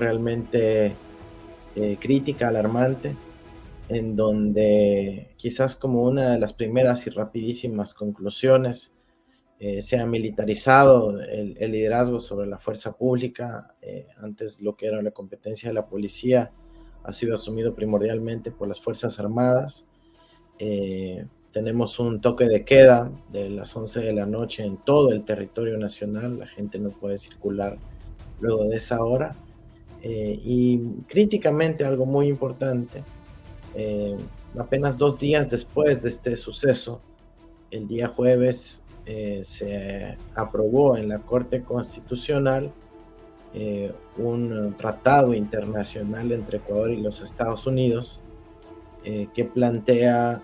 realmente crítica, alarmante, en donde quizás como una de las primeras y rapidísimas conclusiones se ha militarizado el liderazgo sobre la fuerza pública. Antes lo que era la competencia de la policía ha sido asumido primordialmente por las Fuerzas Armadas. Tenemos un toque de queda de las 11 de la noche en todo el territorio nacional. La gente no puede circular luego de esa hora. Y críticamente, algo muy importante, eh, apenas 2 días después de este suceso, el día jueves, se aprobó en la Corte Constitucional un tratado internacional entre Ecuador y los Estados Unidos que plantea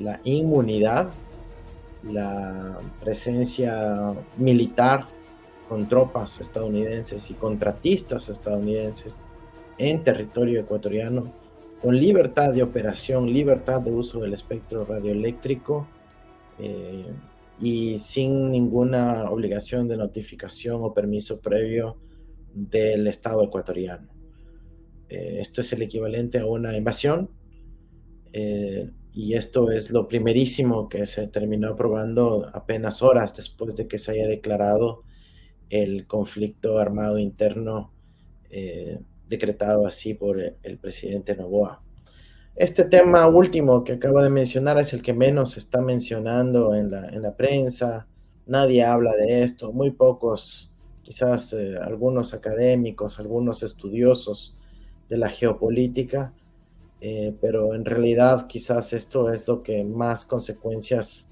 la inmunidad, la presencia militar con tropas estadounidenses y contratistas estadounidenses en territorio ecuatoriano, con libertad de operación, libertad de uso del espectro radioeléctrico eh, y sin ninguna obligación de notificación o permiso previo del Estado ecuatoriano. Esto es el equivalente a una invasión, y esto es lo primerísimo que se terminó aprobando apenas horas después de que se haya declarado el conflicto armado interno decretado así por el presidente Noboa. Este tema último que acabo de mencionar es el que menos se está mencionando en la prensa. Nadie habla de esto, muy pocos, quizás algunos académicos, algunos estudiosos de la geopolítica, pero en realidad quizás esto es lo que más consecuencias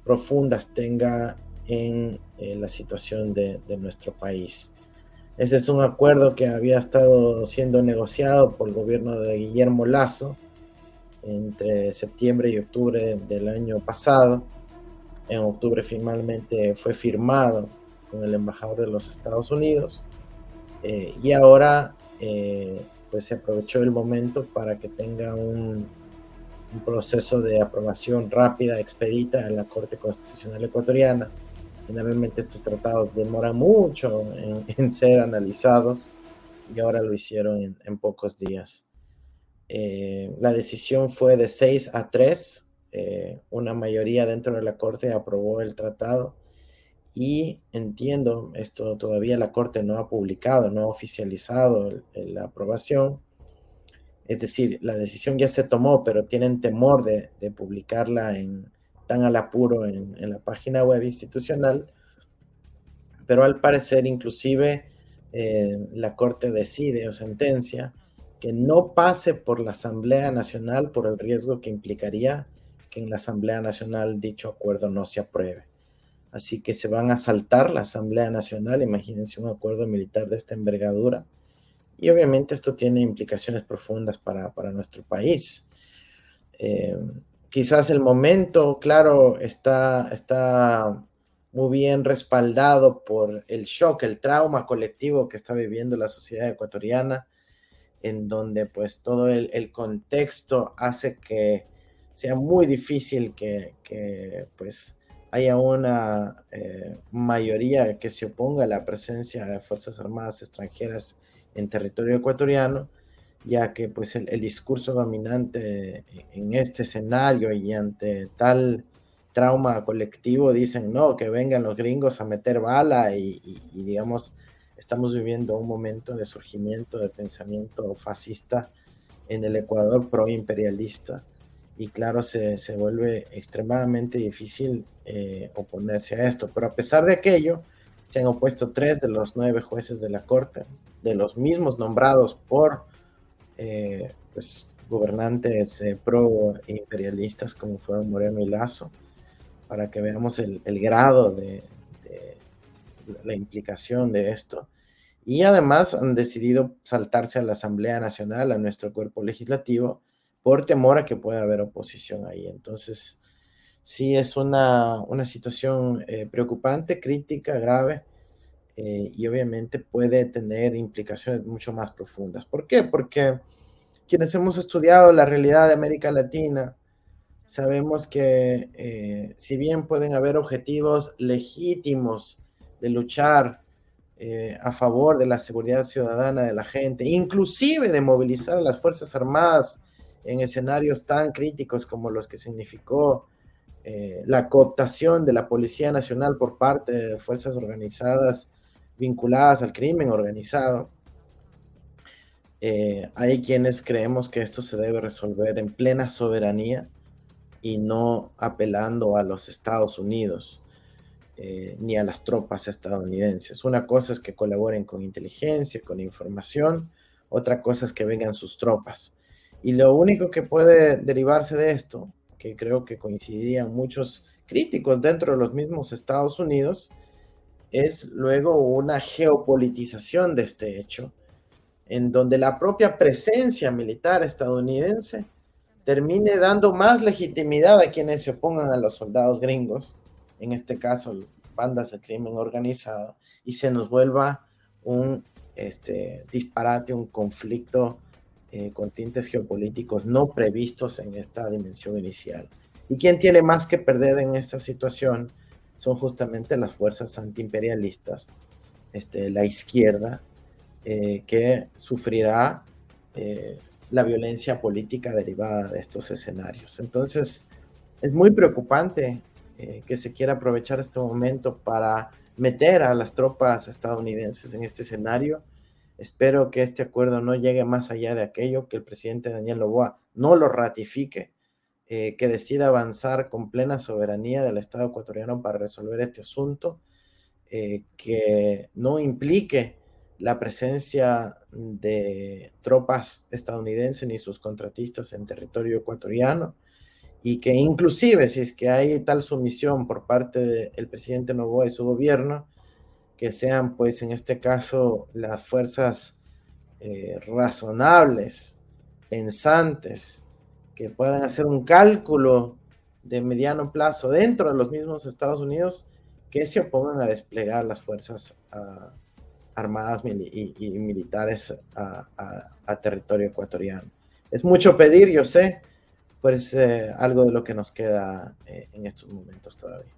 profundas tenga en la situación de nuestro país. Ese es un acuerdo que había estado siendo negociado por el gobierno de Guillermo Lasso entre septiembre y octubre del año pasado. En octubre finalmente fue firmado con el embajador de los Estados Unidos, y ahora pues se aprovechó el momento para que tenga un proceso de aprobación rápida, expedita en la Corte Constitucional Ecuatoriana. Generalmente estos tratados demoran mucho en ser analizados y ahora lo hicieron en pocos días. La decisión fue de 6-3, una mayoría dentro de la Corte aprobó el tratado y entiendo, esto todavía la Corte no ha publicado, no ha oficializado la aprobación. Es decir, la decisión ya se tomó, pero tienen temor de publicarla tan al apuro en la página web institucional. Pero al parecer inclusive la Corte decide o sentencia que no pase por la Asamblea Nacional por el riesgo que implicaría que en la Asamblea Nacional dicho acuerdo no se apruebe. Así que se van a saltar la Asamblea Nacional, imagínense un acuerdo militar de esta envergadura, y obviamente esto tiene implicaciones profundas para nuestro país. Eh, Quizás el momento, claro, está muy bien respaldado por el shock, el trauma colectivo que está viviendo la sociedad ecuatoriana, en donde pues todo el contexto hace que sea muy difícil que pues haya una mayoría que se oponga a la presencia de Fuerzas Armadas extranjeras en territorio ecuatoriano, ya que pues el discurso dominante en este escenario y ante tal trauma colectivo dicen no, que vengan los gringos a meter bala y digamos, estamos viviendo un momento de surgimiento de pensamiento fascista en el Ecuador proimperialista y claro, se vuelve extremadamente difícil oponerse a esto, pero a pesar de aquello, se han opuesto 3 de los 9 jueces de la Corte, de los mismos nombrados por pues, gobernantes pro-imperialistas como fueron Moreno y Lasso, para que veamos el grado de la implicación de esto. Y además han decidido saltarse a la Asamblea Nacional, a nuestro cuerpo legislativo, por temor a que pueda haber oposición ahí. Entonces, sí es una situación preocupante, crítica, grave, y obviamente puede tener implicaciones mucho más profundas. ¿Por qué? Porque quienes hemos estudiado la realidad de América Latina, sabemos que si bien pueden haber objetivos legítimos de luchar a favor de la seguridad ciudadana de la gente, inclusive de movilizar a las Fuerzas Armadas en escenarios tan críticos como los que significó la cooptación de la Policía Nacional por parte de fuerzas organizadas vinculadas al crimen organizado. Hay quienes creemos que esto se debe resolver en plena soberanía y no apelando a los Estados Unidos, ni a las tropas estadounidenses. Una cosa es que colaboren con inteligencia, con información, otra cosa es que vengan sus tropas. Y lo único que puede derivarse de esto, que creo que coincidirían muchos críticos dentro de los mismos Estados Unidos, es luego una geopolitización de este hecho, en donde la propia presencia militar estadounidense termine dando más legitimidad a quienes se opongan a los soldados gringos, en este caso bandas de crimen organizado, y se nos vuelva un disparate, un conflicto con tintes geopolíticos no previstos en esta dimensión inicial. ¿Y quién tiene más que perder en esta situación? Son justamente las fuerzas antiimperialistas, la izquierda, que sufrirá la violencia política derivada de estos escenarios. Entonces, es muy preocupante que se quiera aprovechar este momento para meter a las tropas estadounidenses en este escenario. Espero que este acuerdo no llegue más allá de aquello, que el presidente Daniel Noboa no lo ratifique, que decida avanzar con plena soberanía del Estado ecuatoriano para resolver este asunto, que no implique la presencia de tropas estadounidenses ni sus contratistas en territorio ecuatoriano, y que inclusive si es que hay tal sumisión por parte del presidente Noboa y su gobierno, que sean pues en este caso las fuerzas razonables, pensantes, que puedan hacer un cálculo de mediano plazo dentro de los mismos Estados Unidos, que se opongan a desplegar las fuerzas armadas y militares a territorio ecuatoriano. Es mucho pedir, yo sé, pues algo de lo que nos queda en estos momentos todavía.